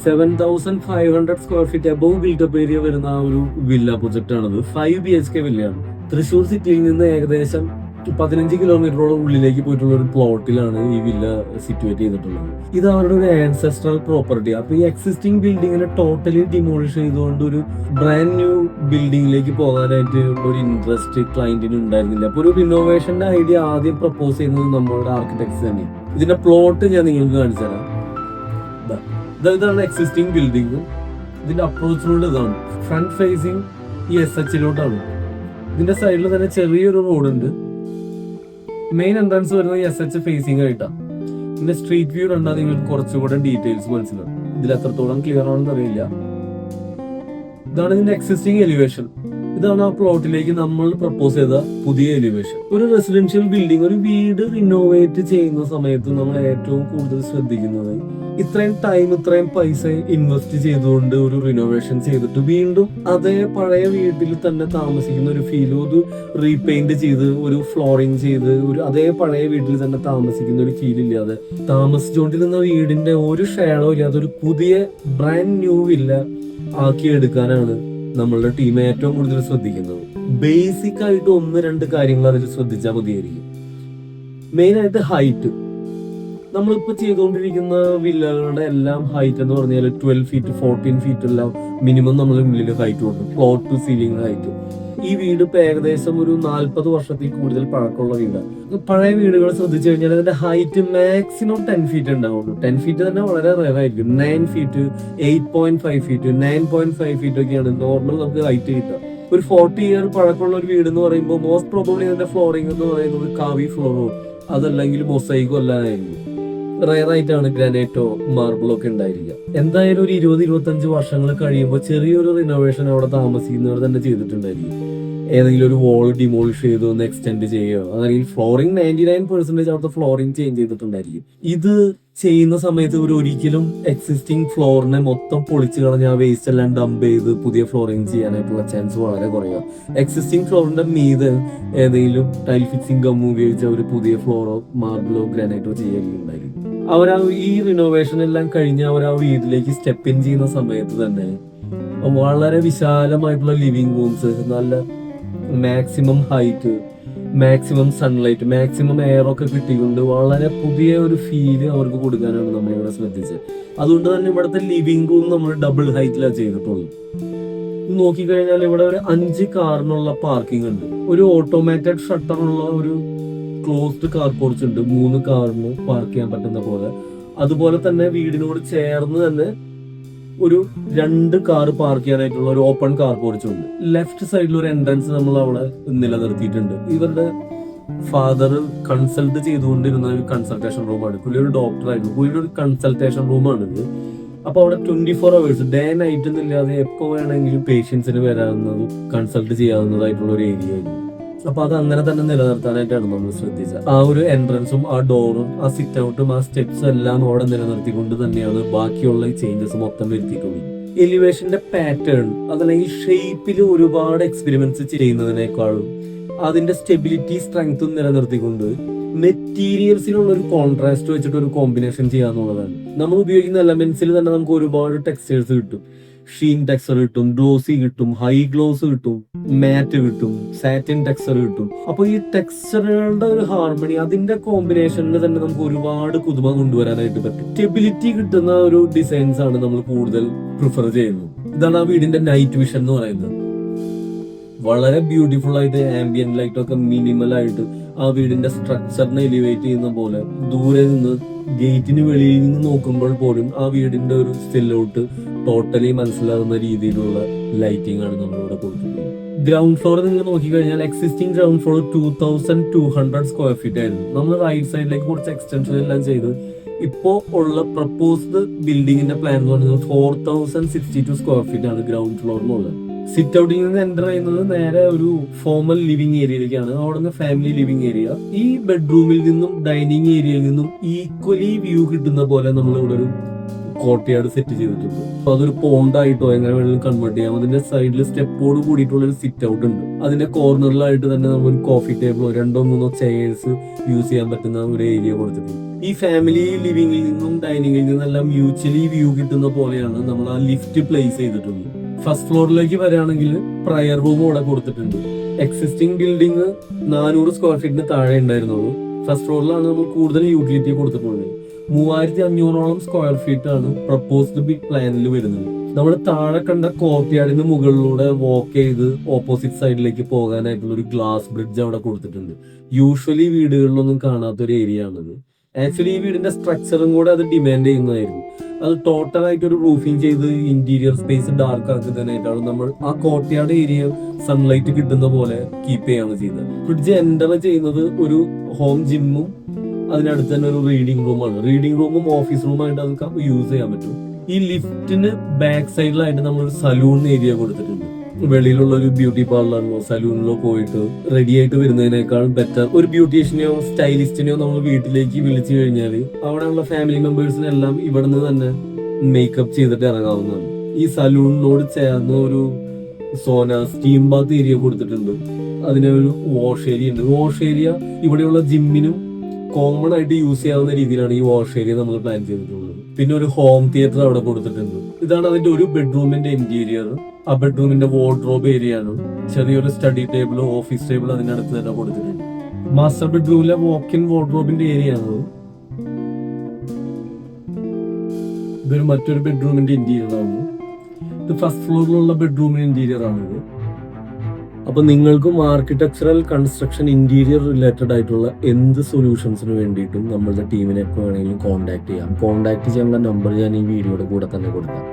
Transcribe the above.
7,500 square feet above build-up area വരുന്ന ആ ഒരു വില്ല പ്രൊജക്ട് ആണത്. 5 BHK വില്ലയാണ്. തൃശ്ശൂർ സിറ്റിയിൽ നിന്ന് ഏകദേശം 15 കിലോമീറ്ററോളം ഉള്ളിലേക്ക് പോയിട്ടുള്ള ഒരു പ്ലോട്ടിലാണ് ഈ വില്ല സിറ്റുവേറ്റ് ചെയ്തിട്ടുള്ളത്. ഇത് അവരുടെ ഒരു ആൻസെസ്ട്രൽ പ്രോപ്പർട്ടി. അപ്പൊ ഈ എക്സിസ്റ്റിംഗ് ബിൽഡിങ്ങിനെ ടോട്ടലി ഡിമോളിഷ് ചെയ്തുകൊണ്ട് ഒരു ബ്രാൻഡ് ന്യൂ ബിൽഡിങ്ങിലേക്ക് പോകാനായിട്ട് ഒരു ഇൻട്രസ്റ്റ് ക്ലയന്റിന് ഉണ്ടായിരുന്നില്ല. അപ്പൊ ഒരു റിനോവേഷന്റെ ഐഡിയ ആദ്യം പ്രപ്പോസ് ചെയ്യുന്നത് നമ്മളുടെ ആർക്കിടെക്ട്സ് തന്നെയാണ്. ഇതിന്റെ പ്ലോട്ട് ഞാൻ നിങ്ങൾക്ക് കാണിച്ചു തരാം. ഇതാണ് എക്സിസ്റ്റിംഗ് ബിൽഡിംഗ്. ഇതിന്റെ അപ്രോച്ച് റോഡ് ഇതാണ്. ഫ്രണ്ട് ഫേസിങ് ഈ SH ഇതിന്റെ സൈഡിൽ തന്നെ ചെറിയൊരു റോഡ് ഉണ്ട്. മെയിൻ എൻട്രൻസ് വരുന്നത് SH ഫേസിംഗ് ആയിട്ടാണ്. ഇതിന്റെ സ്ട്രീറ്റ് വ്യൂ കണ്ടാൽ നിങ്ങൾക്ക് കുറച്ചുകൂടെ ഡീറ്റെയിൽസ് മനസ്സിലാവും. ഇതിൽ എത്രത്തോളം ക്ലിയർ ആണെന്ന് അറിയില്ല. ഇതാണ് ഇതിന്റെ എക്സിസ്റ്റിംഗ് എലിവേഷൻ. ഇതാണ് ആ പ്ലോട്ടിലേക്ക് നമ്മൾ പ്രപ്പോസ് ചെയ്ത പുതിയ എലിവേഷൻ. ഒരു റെസിഡൻഷ്യൽ ബിൽഡിംഗ്, ഒരു വീട് റിനോവേറ്റ് ചെയ്യുന്ന സമയത്ത് നമ്മൾ ഏറ്റവും കൂടുതൽ ശ്രദ്ധിക്കുന്നത് ഇത്രയും ടൈം, ഇത്രയും പൈസ ഇൻവെസ്റ്റ് ചെയ്തുകൊണ്ട് ഒരു റിനോവേഷൻ ചെയ്തിട്ട് വീണ്ടും അതേ പഴയ വീട്ടിൽ തന്നെ താമസിക്കുന്ന ഒരു ഫീലും, ഒരു റീപെയിന്റ് ചെയ്ത്, ഒരു ഫ്ലോറിങ് ചെയ്ത്, ഒരു അതേ പഴയ വീട്ടിൽ തന്നെ താമസിക്കുന്ന ഒരു ഫീൽ ഇല്ലാതെ താമസിച്ചുകൊണ്ടിരുന്ന വീടിന്റെ ഒരു ഷേഡോ ഇല്ലാതെ ഒരു പുതിയ ബ്രാൻഡ് ന്യൂ വില്ല ആക്കി എടുക്കാനാണ് നമ്മളുടെ ടീം ഏറ്റവും കൂടുതൽ ശ്രദ്ധിക്കുന്നത്. ബേസിക് ആയിട്ട് 1-2 കാര്യങ്ങൾ അതിൽ ശ്രദ്ധിച്ചാൽ മതിയായിരിക്കും. മെയിൻ ആയിട്ട് ഹൈറ്റ്. നമ്മളിപ്പോ ചെയ്തുകൊണ്ടിരിക്കുന്ന വില്ലകളുടെ എല്ലാം ഹൈറ്റ് എന്ന് പറഞ്ഞാൽ 12 ഫീറ്റ് 14 ഫീറ്റ് എല്ലാം മിനിമം നമ്മൾ ഉള്ളിൽ ഹൈറ്റ് കൊടുക്കും. Floor to ceiling height. ഈ വീട് ഇപ്പൊ ഏകദേശം ഒരു 40 വർഷത്തിൽ കൂടുതൽ പഴക്കമുള്ള വീടാണ്. പഴയ വീടുകൾ ശ്രദ്ധിച്ചു കഴിഞ്ഞാൽ അതിന്റെ ഹൈറ്റ് മാക്സിമം 10 ഫീറ്റ് ഉണ്ടാവുള്ളൂ. 10 ഫീറ്റ് തന്നെ വളരെ റെയർ ആയിരിക്കും. 9 ഫീറ്റ് 8.5 ഫീറ്റ് 9.5 ഫീറ്റ് ഒക്കെയാണ് നോർമൽ നമുക്ക് ഹൈറ്റ് കിട്ടുക. ഒരു 40 ഇയർ പഴക്കമുള്ള ഒരു വീട് എന്ന് പറയുമ്പോൾ മോസ്റ്റ് പ്രോബബ്ലി അതിന്റെ ഫ്ലോറിംഗ് എന്ന് പറയുന്നത് കാവി ഫ്ലോറോ അതല്ലെങ്കിൽ മൊസൈക്കോ അല്ലാതായിരിക്കും. റെയർ ആയിട്ടാണ് ഗ്രാനൈറ്റോ മാർബിളോ ഒക്കെ ഉണ്ടായിരിക്കുക. എന്തായാലും ഒരു 20-25 വർഷങ്ങൾ കഴിയുമ്പോൾ ചെറിയൊരു റിനോവേഷൻ അവിടെ താമസിക്കുന്നവർ തന്നെ ചെയ്തിട്ടുണ്ടായിരിക്കും. ഏതെങ്കിലും ഒരു വോൾ ഡിമോളിഷ് ചെയ്ത് ഒന്ന് എക്സ്റ്റെൻഡ് ചെയ്യുകയോ അല്ലെങ്കിൽ ഫ്ലോറിംഗ് 99% അവിടുത്തെ ഫ്ലോറിംഗ് ചേഞ്ച് ചെയ്തിട്ടുണ്ടായിരിക്കും. ഇത് ചെയ്യുന്ന സമയത്ത് ഇവർ ഒരിക്കലും എക്സിസ്റ്റിംഗ് ഫ്ലോറിനെ മൊത്തം പൊളിച്ചു കളഞ്ഞ് ആ വേസ്റ്റ് എല്ലാം ഡംപ് ചെയ്ത് പുതിയ ഫ്ലോറിംഗ് ചെയ്യാനായിട്ടുള്ള ചാൻസ് വളരെ കുറയുക. എക്സിസ്റ്റിംഗ് ഫ്ലോറിന്റെ മീതെ ഏതെങ്കിലും ടൈൽ ഫിക്സിംഗ് ഗം ഉപയോഗിച്ച് അവർ പുതിയ ഫ്ലോറോ മാർബിളോ ഗ്രാനൈറ്റോ ചെയ്യുകയുണ്ടായിരിക്കും. ഈ റിനോവേഷൻ എല്ലാം കഴിഞ്ഞ് അവർ ആ വീട്ടിലേക്ക് സ്റ്റെപ്പ് ഇൻ ചെയ്യുന്ന സമയത്ത് തന്നെ വളരെ വിശാലമായിട്ടുള്ള ലിവിംഗ് റൂംസ്, നല്ല maximum height, maximum sunlight, maximum air ഒക്കെ കിട്ടിക്കൊണ്ട് വളരെ പുതിയ ഒരു ഫീല് അവർക്ക് കൊടുക്കാനാണ് നമ്മളിവിടെ ശ്രദ്ധിച്ചത്. അതുകൊണ്ട് തന്നെ ഇവിടുത്തെ ലിവിംഗ് റൂം നമ്മൾ ഡബിൾ ഹൈറ്റിലാണ് ചെയ്തിട്ടുള്ളൂ. നോക്കിക്കഴിഞ്ഞാൽ ഇവിടെ ഒരു 5 കാറിനുള്ള പാർക്കിംഗ് ഉണ്ട്. ഒരു ഓട്ടോമാറ്റഡ് ഷട്ടറുള്ള ഒരു ക്ലോസ്ഡ് കാർ പോർച്ച് ഉണ്ട്. 3 കാറിന് പാർക്ക് ചെയ്യാൻ പറ്റുന്ന പോലെ. അതുപോലെ തന്നെ വീടിനോട് ചേർന്ന് തന്നെ ഒരു 2 കാർ പാർക്ക് ചെയ്യാനായിട്ടുള്ള ഒരു ഓപ്പൺ കാർ പോർച്ചും ഉണ്ട്. ലെഫ്റ്റ് സൈഡിൽ ഒരു എൻട്രൻസ് നമ്മൾ അവിടെ നിലനിർത്തിയിട്ടുണ്ട്. ഇവരുടെ ഫാദർ കൺസൾട്ട് ചെയ്തുകൊണ്ടിരുന്ന ഒരു കൺസൾട്ടേഷൻ റൂമാണ്. പുള്ളി ഒരു ഡോക്ടറായിരുന്നു. പുള്ളിയുടെ ഒരു കൺസൾട്ടേഷൻ റൂമാണിത്. അപ്പൊ അവിടെ 24 hours ഡേ നൈറ്റ് എന്നില്ലാതെ എപ്പോ വേണമെങ്കിലും പേഷ്യൻസിന് വരാവുന്നതും കൺസൾട്ട് ചെയ്യാവുന്നതായിട്ടുള്ള ഒരു ഏരിയ ആയിരുന്നു. അപ്പൊ അത് അങ്ങനെ തന്നെ നിലനിർത്താനായിട്ടാണ് നമ്മൾ ശ്രദ്ധിച്ചത്. ആ ഒരു എൻട്രൻസും ആ ഡോറും ആ സിറ്റ് ഔട്ടും ആ സ്റ്റെപ്സും എല്ലാം അവിടെ നിലനിർത്തിക്കൊണ്ട് തന്നെയാണ് ബാക്കിയുള്ള ചേഞ്ചസ് മൊത്തം വരുത്തിയിട്ടുള്ളത്. എലിവേഷന്റെ പാറ്റേൺ അതല്ലെങ്കിൽ ഷേപ്പിൽ ഒരുപാട് എക്സ്പെരിമെന്റ്സ് ചെയ്യുന്നതിനേക്കാളും അതിന്റെ സ്റ്റെബിലിറ്റി സ്ട്രെങ്ത്തും നിലനിർത്തിക്കൊണ്ട് മെറ്റീരിയൽസിനുള്ള ഒരു കോൺട്രാസ്റ്റ് വെച്ചിട്ട് ഒരു കോമ്പിനേഷൻ ചെയ്യാന്നുള്ളതാണ്. നമ്മൾ ഉപയോഗിക്കുന്ന എലമെന്റ്സിൽ തന്നെ നമുക്ക് ഒരുപാട് ടെക്സ്റ്റേഴ്സ് കിട്ടും. ഷീൻ ടെക്സ്ചർ കിട്ടും, ഗ്ലോസി കിട്ടും, ഹൈ ഗ്ലോസ് കിട്ടും, മാറ്റ് കിട്ടും, സാറ്റിൻ ടെക്സ്ചർ കിട്ടും. അപ്പൊ ഈ ടെക്സ്ചറുകളുടെ ഒരു ഹാർമണി, അതിന്റെ കോമ്പിനേഷനിൽ തന്നെ നമുക്ക് ഒരുപാട് പുതുമ കൊണ്ടുവരാനായിട്ട് പറ്റും. സ്റ്റെബിലിറ്റി കിട്ടുന്ന ഒരു ഡിസൈൻസ് ആണ് നമ്മൾ കൂടുതൽ പ്രിഫർ ചെയ്യുന്നത്. ഇതാണ് ആ വീടിന്റെ നൈറ്റ് വിഷൻ എന്ന് പറയുന്നത്. വളരെ ബ്യൂട്ടിഫുൾ ആയിട്ട് ആംബിയന്റ് ലൈറ്റ് ഒക്കെ മിനിമൽ ആയിട്ട് ആ വീടിന്റെ സ്ട്രക്ചറിനെ എലിവേറ്റ് ചെയ്യുന്ന പോലെ ദൂരെ നിന്ന് ഗേറ്റിന് വെളിയിൽ നിന്ന് നോക്കുമ്പോൾ പോലും ആ വീടിന്റെ ഒരു സ്റ്റില്ലോട്ട് ടോട്ടലി മനസ്സിലാകുന്ന രീതിയിലുള്ള ലൈറ്റിംഗ് ആണ് നമ്മളിവിടെ കൊടുക്കുന്നത്. ഗ്രൗണ്ട് ഫ്ലോർ നിങ്ങൾ നോക്കിക്കഴിഞ്ഞാൽ existing ground floor 2200 square feet ആയിരുന്നു. നമ്മൾ റൈറ്റ് സൈഡിലേക്ക് കുറച്ച് എക്സ്റ്റൻഷൻ എല്ലാം ചെയ്ത് ഇപ്പോ ഉള്ള പ്രപ്പോസ്ഡ് ബിൽഡിങ്ങിന്റെ പ്ലാൻ എന്ന് പറയുന്നത് 4062 സ്ക്വയർ ഫീറ്റ് ആണ് ഗ്രൗണ്ട് ഫ്ലോറിനുള്ളത്. സിറ്റ് ഔട്ടിൽ നിന്ന് എൻ്റർ ചെയ്യുന്നത് നേരെ ഒരു ഫോമൽ ലിവിംഗ് ഏരിയയിലേക്കാണ്. അവിടെ നിന്ന് ഫാമിലി ലിവിംഗ് ഏരിയ. ഈ ബെഡ്റൂമിൽ നിന്നും ഡൈനിങ് ഏരിയയിൽ നിന്നും ഈക്വലി വ്യൂ കിട്ടുന്ന പോലെ നമ്മൾ ഇവിടെ ഒരു കോർട്ട്യാർഡ് സെറ്റ് ചെയ്തിട്ടുണ്ട്. അപ്പൊ അതൊരു പോണ്ടായിട്ടോ എങ്ങനെ വേണമെങ്കിലും കൺവേർട്ട് ചെയ്യാം. അതിന്റെ സൈഡിൽ സ്റ്റെപ്പോട് കൂടിയിട്ടുള്ള ഒരു സിറ്റ് ഔട്ട് ഉണ്ട്. അതിന്റെ കോർണറിലായിട്ട് തന്നെ നമ്മൾ ഒരു കോഫി ടേബിളോ 2-3 ചെയർസ് യൂസ് ചെയ്യാൻ പറ്റുന്ന ഒരു ഏരിയ കൊടുത്തിട്ടുണ്ട്. ഈ ഫാമിലി ലിവിംഗിൽ നിന്നും ഡൈനിങ്ങിൽ നിന്നെല്ലാം മ്യൂച്വലി വ്യൂ കിട്ടുന്ന പോലെയാണ് നമ്മൾ ആ ലിഫ്റ്റ് പ്ലേസ് ചെയ്തിട്ടുള്ളത്. ഫസ്റ്റ് ഫ്ലോറിലേക്ക് വരികയാണെങ്കിൽ പ്രയർ റൂം ഇവിടെ കൊടുത്തിട്ടുണ്ട്. എക്സിസ്റ്റിംഗ് ബിൽഡിംഗ് 400 സ്ക്വയർ ഫീറ്റിന് താഴെ ഉണ്ടായിരുന്നുള്ളൂ. ഫസ്റ്റ് ഫ്ലോറിലാണ് നമ്മൾ കൂടുതൽ യൂട്ടിലിറ്റി കൊടുത്തിട്ടുള്ളത്. 3500ഓളം സ്ക്വയർ ഫീറ്റ് ആണ് പ്രപ്പോസ്ഡ് ബിഗ് പ്ലാനിൽ വരുന്നത്. നമ്മൾ താഴെ കണ്ട കോർട്ട്യാർഡിന് മുകളിലൂടെ വാക്ക് ചെയ്ത് ഓപ്പോസിറ്റ് സൈഡിലേക്ക് പോകാനായിട്ടുള്ള ഒരു ഗ്ലാസ് ബ്രിഡ്ജ് അവിടെ കൊടുത്തിട്ടുണ്ട്. യൂഷ്വലി വീടുകളിലൊന്നും കാണാത്ത ഒരു ഏരിയ ആണിത്. ആക്ച്വലി ഈ വീടിന്റെ സ്ട്രക്ചറും കൂടെ അത് ഡിമാൻഡ് ചെയ്യുന്നതായിരുന്നു. അത് ടോട്ടൽ ആയിട്ട് ഒരു റൂഫിങ് ചെയ്ത് ഇന്റീരിയർ സ്പേസ് ഡാർക്ക് ആക്കുന്നതിനായിട്ടാണ് നമ്മൾ ആ കോർട്ട്യാർഡ് ഏരിയ സൺലൈറ്റ് കിട്ടുന്ന പോലെ കീപ്പ് ചെയ്യാണ് ചെയ്തത്. ഫ്രിഡ്ജ് എൻ്റർ ചെയ്യുന്നത് ഒരു ഹോം ജിമ്മും അതിനടുത്ത് തന്നെ ഒരു റീഡിംഗ് റൂമാണ്. റീഡിംഗ് റൂമും ഓഫീസ് റൂമായിട്ട് നമുക്ക് യൂസ് ചെയ്യാൻ പറ്റും. ഈ ലിഫ്റ്റിന് ബാക്ക് സൈഡിലായിട്ട് നമ്മളൊരു സലൂൺ ഏരിയ കൊടുത്തിട്ടുണ്ട്. വെളിയിലുള്ള ഒരു ബ്യൂട്ടി പാർലറിലോ സലൂണിലോ പോയിട്ട് റെഡി ആയിട്ട് വരുന്നതിനേക്കാൾ ബെറ്റർ ഒരു ബ്യൂട്ടീഷ്യനെയോ സ്റ്റൈലിസ്റ്റിനെയോ നമ്മൾ വീട്ടിലേക്ക് വിളിച്ചു കഴിഞ്ഞാൽ അവിടെയുള്ള ഫാമിലി മെമ്പേഴ്സിനെല്ലാം ഇവിടെ നിന്ന് തന്നെ മേക്കപ്പ് ചെയ്തിട്ട് ഇറങ്ങാവുന്നതാണ്. ഈ സലൂണിനോട് ചേർന്ന് ഒരു സോന സ്റ്റീം ബാത്ത് ഏരിയ കൊടുത്തിട്ടുണ്ട്. അതിന് ഒരു വാഷ് ഏരിയ ഉണ്ട്. വാഷ് ഏരിയ ഇവിടെയുള്ള ജിമ്മിനും കോമൺ ആയിട്ട് യൂസ് ചെയ്യാവുന്ന രീതിയിലാണ് ഈ വാഷ് ഏരിയ നമ്മൾ പ്ലാൻ ചെയ്തിട്ടുള്ളത്. പിന്നെ ഒരു ഹോം തിയേറ്റർ അവിടെ കൊടുത്തിട്ടുണ്ട്. ഇതാണ് അതിന്റെ ഒരു ബെഡ്റൂമിന്റെ ഇന്റീരിയർ. ആ ബെഡ്റൂമിന്റെ വാർഡ്രോബ് ഏരിയ ആണ്. ചെറിയൊരു സ്റ്റഡി ടേബിൾ, ഓഫീസ് ടേബിൾ അതിനടുത്ത് തന്നെ കൊടുത്തിട്ടുണ്ട്. മാസ്റ്റർ ബെഡ്റൂമിലെ വാക്ക്-ഇൻ വാർഡ്രോബിന്റെ ഏരിയ ആണ്. ഇതൊരു മറ്റൊരു ബെഡ്റൂമിന്റെ ഇന്റീരിയർ ആണ്. ഇത് ഫസ്റ്റ് ഫ്ലോറിലുള്ള ബെഡ്റൂമിന്റെ ഇന്റീരിയർ ആണിത്. അപ്പൊ നിങ്ങൾക്കും ആർക്കിടെക്ചറൽ കൺസ്ട്രക്ഷൻ ഇന്റീരിയർ റിലേറ്റഡ് ആയിട്ടുള്ള എന്ത് സൊല്യൂഷൻസിന് വേണ്ടിയിട്ടും നമ്മളുടെ ടീമിനെ എപ്പോൾ വേണമെങ്കിലും കോൺടാക്ട് ചെയ്യാം. കോൺടാക്ട് ചെയ്യാനുള്ള നമ്പർ ഞാൻ ഈ വീഡിയോയുടെ കൂടെ തന്നെ കൊടുക്കാം.